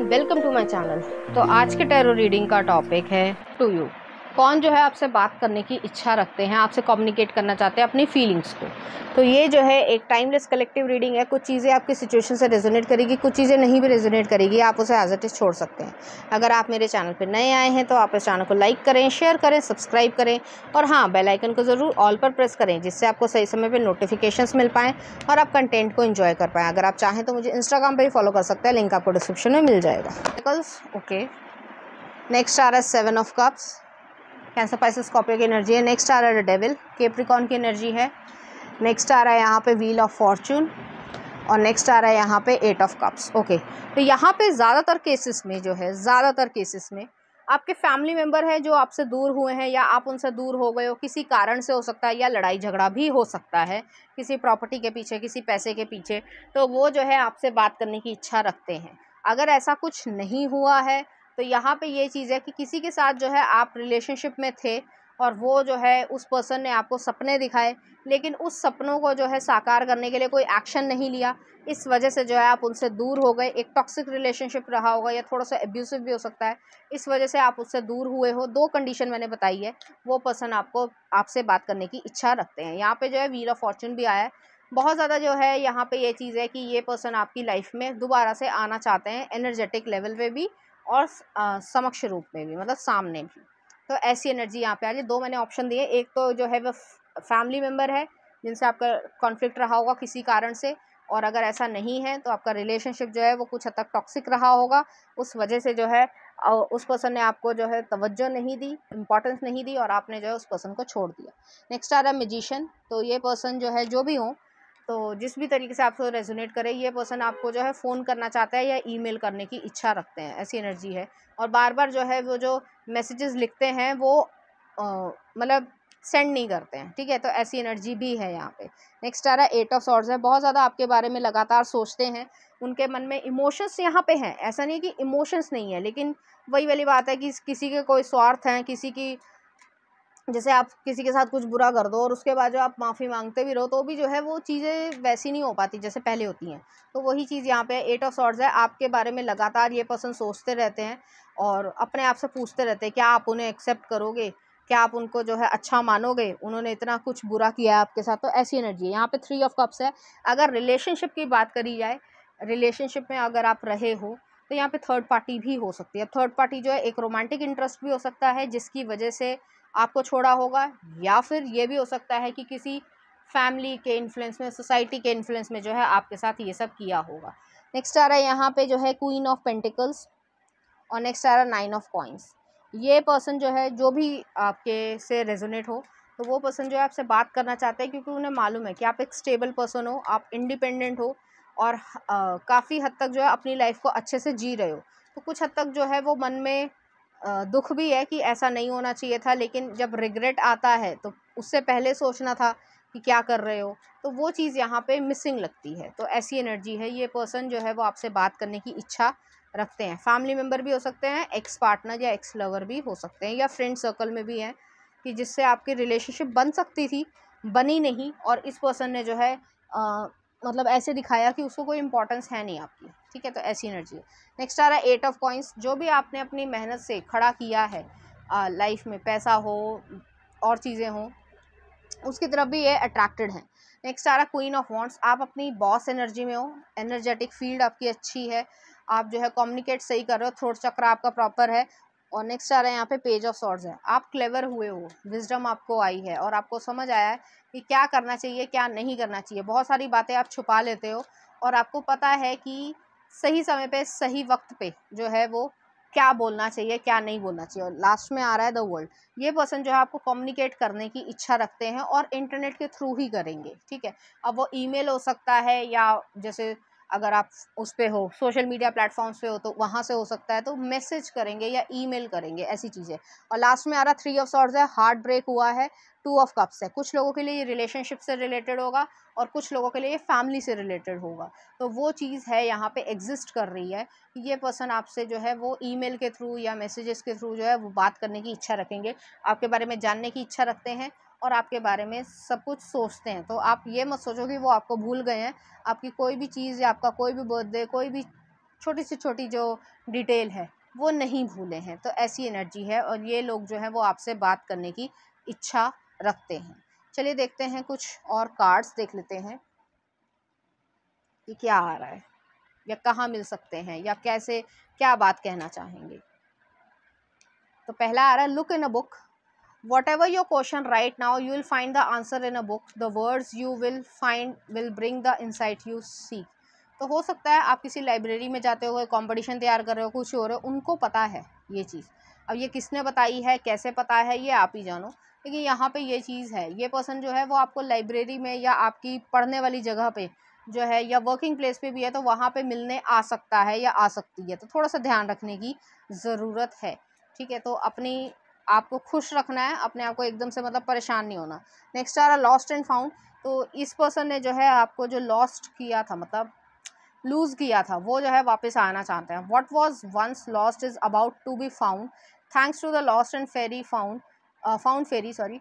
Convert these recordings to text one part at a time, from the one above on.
Welcome to my channel. तो आज के टैरो रीडिंग का टॉपिक है टू यू। कौन जो है आपसे बात करने की इच्छा रखते हैं, आपसे कम्युनिकेट करना चाहते हैं अपनी फीलिंग्स को। तो ये जो है एक टाइमलेस कलेक्टिव रीडिंग है। कुछ चीज़ें आपकी सिचुएशन से रेजोनेट करेगी, कुछ चीज़ें नहीं भी रेजोनेट करेगी, आप उसे एज इट इज़ छोड़ सकते हैं। अगर आप मेरे चैनल पर नए आए हैं तो आप इस चैनल को लाइक करें, शेयर करें, सब्सक्राइब करें और हाँ, बेल आइकन को ज़रूर ऑल पर प्रेस करें, जिससे आपको सही समय पर नोटिफिकेशंस मिल पाएँ और आप कंटेंट को एंजॉय कर पाएँ। अगर आप चाहें तो मुझे इंस्टाग्राम पर भी फॉलो कर सकते हैं, लिंक आपको डिस्क्रिप्शन में मिल जाएगा। ओके, नेक्स्ट आ रहा है 7 of cups, cancer Pisces Scorpio की एनर्जी है। नेक्स्ट आ रहा है डेविल, कैप्रिकॉर्न की एनर्जी है। नेक्स्ट आ रहा है यहाँ पे व्हील ऑफ फॉर्चून और नेक्स्ट आ रहा है यहाँ पे 8 ऑफ कप्स। ओके, तो यहाँ पे ज़्यादातर केसेस में जो है, ज़्यादातर केसेस में आपके फैमिली मेम्बर है जो आपसे दूर हुए हैं या आप उनसे दूर हो गए हो, किसी कारण से हो सकता है, या लड़ाई झगड़ा भी हो सकता है किसी प्रॉपर्टी के पीछे, किसी पैसे के पीछे। तो वो जो है आपसे बात करने की इच्छा रखते हैं। अगर ऐसा कुछ नहीं हुआ है तो यहाँ पे ये चीज़ है कि किसी के साथ जो है आप रिलेशनशिप में थे और वो जो है उस पर्सन ने आपको सपने दिखाए, लेकिन उस सपनों को जो है साकार करने के लिए कोई एक्शन नहीं लिया। इस वजह से जो है आप उनसे दूर हो गए। एक टॉक्सिक रिलेशनशिप रहा होगा या थोड़ा सा एब्यूसिव भी हो सकता है, इस वजह से आप उससे दूर हुए हो। 2 कंडीशन मैंने बताई है। वो पर्सन आपसे बात करने की इच्छा रखते हैं। यहाँ पे जो है व्हील ऑफ फॉर्चून भी आया है। बहुत ज़्यादा जो है यहाँ पे ये चीज़ है कि ये पर्सन आपकी लाइफ में दोबारा से आना चाहते हैं, एनर्जेटिक लेवल पे भी और समक्ष रूप में भी, मतलब सामने भी। तो ऐसी एनर्जी यहाँ पे आ रही है। 2 मैंने ऑप्शन दिए। एक तो जो है वो फैमिली मेम्बर है जिनसे आपका कॉन्फ्लिक्ट रहा होगा किसी कारण से, और अगर ऐसा नहीं है तो आपका रिलेशनशिप जो है वो कुछ हद तक टॉक्सिक रहा होगा। उस वजह से जो है उस पर्सन ने आपको जो है तवज्जो नहीं दी, इम्पोर्टेंस नहीं दी और आपने जो है उस पर्सन को छोड़ दिया। नेक्स्ट आ रहा है मैजिशियन। तो ये पर्सन जो है, जो भी हो, तो जिस भी तरीके से आपको रेजोनेट करे, ये पर्सन आपको जो है फ़ोन करना चाहता है या ईमेल करने की इच्छा रखते हैं, ऐसी एनर्जी है। और बार बार जो है वो जो मैसेजेस लिखते हैं वो मतलब सेंड नहीं करते हैं, ठीक है। तो ऐसी एनर्जी भी है यहाँ पे। नेक्स्ट आ रहा है 8 ऑफ सॉर्ड्स है। बहुत ज़्यादा आपके बारे में लगातार सोचते हैं, उनके मन में इमोशंस यहाँ पे हैं। ऐसा नहीं कि इमोशंस नहीं है, लेकिन वही वाली बात है कि किसी के कोई स्वार्थ हैं, किसी की, जैसे आप किसी के साथ कुछ बुरा कर दो और उसके बाद जो आप माफ़ी मांगते भी रहो तो भी जो है वो चीज़ें वैसी नहीं हो पाती जैसे पहले होती हैं। तो वही चीज़ यहाँ पे 8 ऑफ सॉर्ड्स है। आपके बारे में लगातार ये पर्सन सोचते रहते हैं और अपने आप से पूछते रहते हैं, क्या आप उन्हें एक्सेप्ट करोगे, क्या आप उनको जो है अच्छा मानोगे, उन्होंने इतना कुछ बुरा किया है आपके साथ। तो ऐसी एनर्जी है यहाँ पे। 3 ऑफ कप्स है। अगर रिलेशनशिप की बात करी जाए, रिलेशनशिप में अगर आप रहे हो तो यहाँ पे थर्ड पार्टी भी हो सकती है। थर्ड पार्टी जो है एक रोमांटिक इंटरेस्ट भी हो सकता है जिसकी वजह से आपको छोड़ा होगा, या फिर ये भी हो सकता है कि किसी फैमिली के इन्फ्लुएंस में, सोसाइटी के इन्फ्लुएंस में जो है आपके साथ ये सब किया होगा। नेक्स्ट आ रहा है यहाँ पे जो है क्वीन ऑफ पेंटिकल्स और नेक्स्ट आ रहा है 9 ऑफ कॉइंस। ये पर्सन जो है, जो भी आपके से रेजोनेट हो, तो वो पर्सन जो है आपसे बात करना चाहते हैं क्योंकि उन्हें मालूम है कि आप एक स्टेबल पर्सन हो, आप इंडिपेंडेंट हो और काफ़ी हद तक जो है अपनी लाइफ को अच्छे से जी रहे हो। तो कुछ हद तक जो है वो मन में दुख भी है कि ऐसा नहीं होना चाहिए था, लेकिन जब रिग्रेट आता है तो उससे पहले सोचना था कि क्या कर रहे हो। तो वो चीज़ यहाँ पे मिसिंग लगती है। तो ऐसी एनर्जी है। ये पर्सन जो है वो आपसे बात करने की इच्छा रखते हैं। फैमिली मेम्बर भी हो सकते हैं, एक्स पार्टनर या एक्स लवर भी हो सकते हैं, या फ्रेंड सर्कल में भी हैं कि जिससे आपकी रिलेशनशिप बन सकती थी, बनी नहीं, और इस पर्सन ने जो है मतलब ऐसे दिखाया कि उसको कोई इंपॉर्टेंस है नहीं आपकी, ठीक है। तो ऐसी एनर्जी है। नेक्स्ट आ रहा है 8 ऑफ कॉइंस। जो भी आपने अपनी मेहनत से खड़ा किया है लाइफ में, पैसा हो और चीज़ें हों, उसकी तरफ भी ये अट्रैक्टेड हैं। नेक्स्ट आ रहा है क्वीन ऑफ वॉन्ड्स। आप अपनी बॉस एनर्जी में हो, एनर्जेटिक फील्ड आपकी अच्छी है, आप जो है कम्युनिकेट सही कर रहे हो, थ्रोट चक्र आपका प्रॉपर है। और नेक्स्ट आ रहा है यहाँ पे पेज ऑफ सॉर्ड्स है। आप क्लेवर हुए हो, विजडम आपको आई है और आपको समझ आया है कि क्या करना चाहिए, क्या नहीं करना चाहिए। बहुत सारी बातें आप छुपा लेते हो और आपको पता है कि सही समय पे, सही वक्त पे जो है वो क्या बोलना चाहिए, क्या नहीं बोलना चाहिए। और लास्ट में आ रहा है द वर्ल्ड। ये पर्सन जो है आपको कम्युनिकेट करने की इच्छा रखते हैं और इंटरनेट के थ्रू ही करेंगे, ठीक है। अब वो ईमेल हो सकता है, या जैसे अगर आप उस पे हो, सोशल मीडिया प्लेटफॉर्म्स पे हो, तो वहाँ से हो सकता है, तो मैसेज करेंगे या ईमेल करेंगे, ऐसी चीज़ें। और लास्ट में आ रहा 3 ऑफ सॉर्ड्स है। हार्ट ब्रेक हुआ है। 2 ऑफ कप्स है। कुछ लोगों के लिए ये रिलेशनशिप से रिलेटेड होगा और कुछ लोगों के लिए ये फैमिली से रिलेटेड होगा। तो वो चीज़ है यहाँ पे एग्जिस्ट कर रही है कि ये पर्सन आपसे जो है वो ईमेल के थ्रू या मैसेजेस के थ्रू जो है वो बात करने की इच्छा रखेंगे, आपके बारे में जानने की इच्छा रखते हैं और आपके बारे में सब कुछ सोचते हैं। तो आप ये मत सोचो कि वो आपको भूल गए हैं। आपकी कोई भी चीज़ या आपका कोई भी बर्थडे, कोई भी छोटी से छोटी जो डिटेल है वो नहीं भूले हैं। तो ऐसी एनर्जी है और ये लोग जो है वो आपसे बात करने की इच्छा रखते हैं। चलिए देखते हैं, कुछ और कार्ड्स देख लेते हैं कि क्या आ रहा है या कहाँ मिल सकते हैं या कैसे, क्या बात कहना चाहेंगे। तो पहला आ रहा है look in a book, whatever your question right now you will find the answer in a book, the words you will find will bring the insight you seek। तो हो सकता है आप किसी लाइब्रेरी में जाते हो, कंपटीशन तैयार कर रहे हो, कुछ हो रहे हो, उनको पता है ये चीज़। अब ये किसने बताई है, कैसे पता है, ये आप ही जानो। लेकिन यहाँ पे ये चीज़ है, ये पर्सन जो है वो आपको लाइब्रेरी में या आपकी पढ़ने वाली जगह पे जो है या वर्किंग प्लेस पे भी है तो वहाँ पे मिलने आ सकता है या आ सकती है। तो थोड़ा सा ध्यान रखने की ज़रूरत है, ठीक है। तो अपनी आपको खुश रखना है, अपने आप को एकदम से मतलब परेशान नहीं होना। नेक्स्ट आ रहा लॉस्ट एंड फाउंड। तो इस पर्सन ने जो है आपको जो लॉस्ट किया था, मतलब लूज़ किया था, वो जो है वापस आना चाहते हैं। What was once lost is about to be found thanks to the lost and fairy found fairy sorry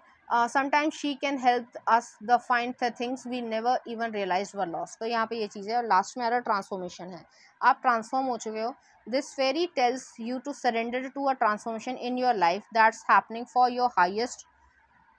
sometimes she can help us the find the things we never even realised were lost. तो यहाँ पे ये चीज़ है। और last में आ रहा transformation है, आप ट्रांसफॉर्म हो चुके हो। This fairy tells you to surrender to a transformation in your life that's happening for your highest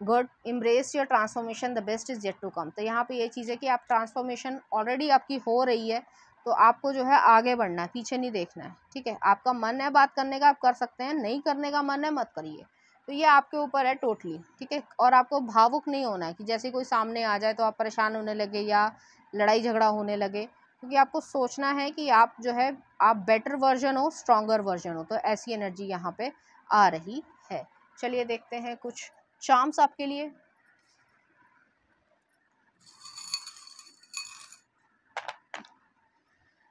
good. Embrace your transformation, the best is yet to come। तो यहाँ पे ये चीज़ है कि आप ट्रांसफॉर्मेशन ऑलरेडी आपकी हो रही है, तो आपको जो है आगे बढ़ना है, पीछे नहीं देखना है, ठीक है। आपका मन है बात करने का, आप कर सकते हैं, नहीं करने का मन है मत करिए। तो ये आपके ऊपर है टोटली, ठीक है। और आपको भावुक नहीं होना है कि जैसे कोई सामने आ जाए तो आप परेशान होने लगे या लड़ाई झगड़ा होने लगे, क्योंकि आपको सोचना है कि आप जो है आप बेटर वर्जन हो, स्ट्रॉन्गर वर्जन हो। तो ऐसी एनर्जी यहाँ पे आ रही है। चलिए देखते हैं कुछ चार्म्स आपके लिए।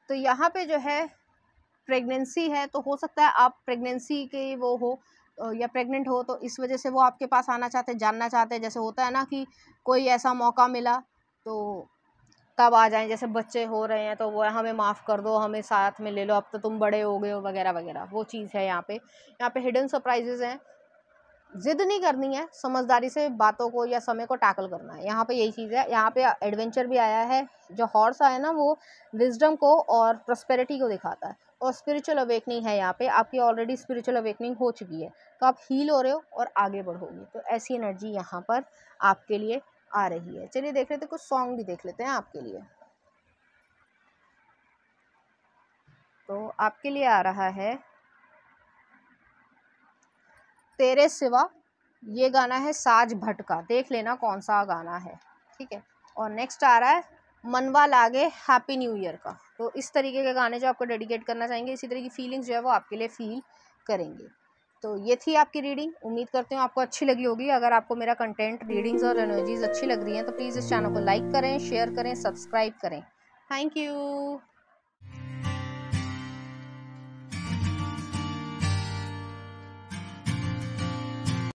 तो यहाँ पे जो है प्रेगनेंसी है, तो हो सकता है आप प्रेगनेंसी के वो हो या प्रेग्नेंट हो, तो इस वजह से वो आपके पास आना चाहते हैं, जानना चाहते हैं। जैसे होता है ना कि कोई ऐसा मौका मिला तो तब आ जाएं, जैसे बच्चे हो रहे हैं तो वो हमें माफ़ कर दो, हमें साथ में ले लो, अब तो तुम बड़े हो गए हो, वगैरह वगैरह, वो चीज़ है यहाँ पे। यहाँ पे हिडन सरप्राइजेज हैं, जिद नहीं करनी है, समझदारी से बातों को या समय को टैकल करना है। यहाँ पे यही चीज़ है। यहाँ पे एडवेंचर भी आया है, जो हॉर्स आया ना वो विजडम को और प्रॉस्पेरिटी को दिखाता है। और स्पिरिचुअल अवेकनिंग है यहाँ पे, आपकी ऑलरेडी स्पिरिचुअल अवेकनिंग हो चुकी है, तो आप हील हो रहे हो और आगे बढ़ोगे। तो ऐसी एनर्जी यहाँ पर आपके लिए आ रही है। चलिए देख लेते हैं, कुछ सॉन्ग भी देख लेते हैं आपके लिए। तो आपके लिए आ रहा है तेरे सिवा, ये गाना है साज भट्ट का, देख लेना कौन सा गाना है, ठीक है। और नेक्स्ट आ रहा है मनवा लागे हैप्पी न्यू ईयर का। तो इस तरीके के गाने जो आपको डेडिकेट करना चाहेंगे, इसी तरह की फीलिंग्स जो है वो आपके लिए फील करेंगे। तो ये थी आपकी रीडिंग, उम्मीद करती हूँ आपको अच्छी लगी होगी। अगर आपको मेरा कंटेंट, रीडिंग्स और एनर्जीज अच्छी लग रही हैं तो प्लीज़ इस चैनल को लाइक करें, शेयर करें, सब्सक्राइब करें। Thank you.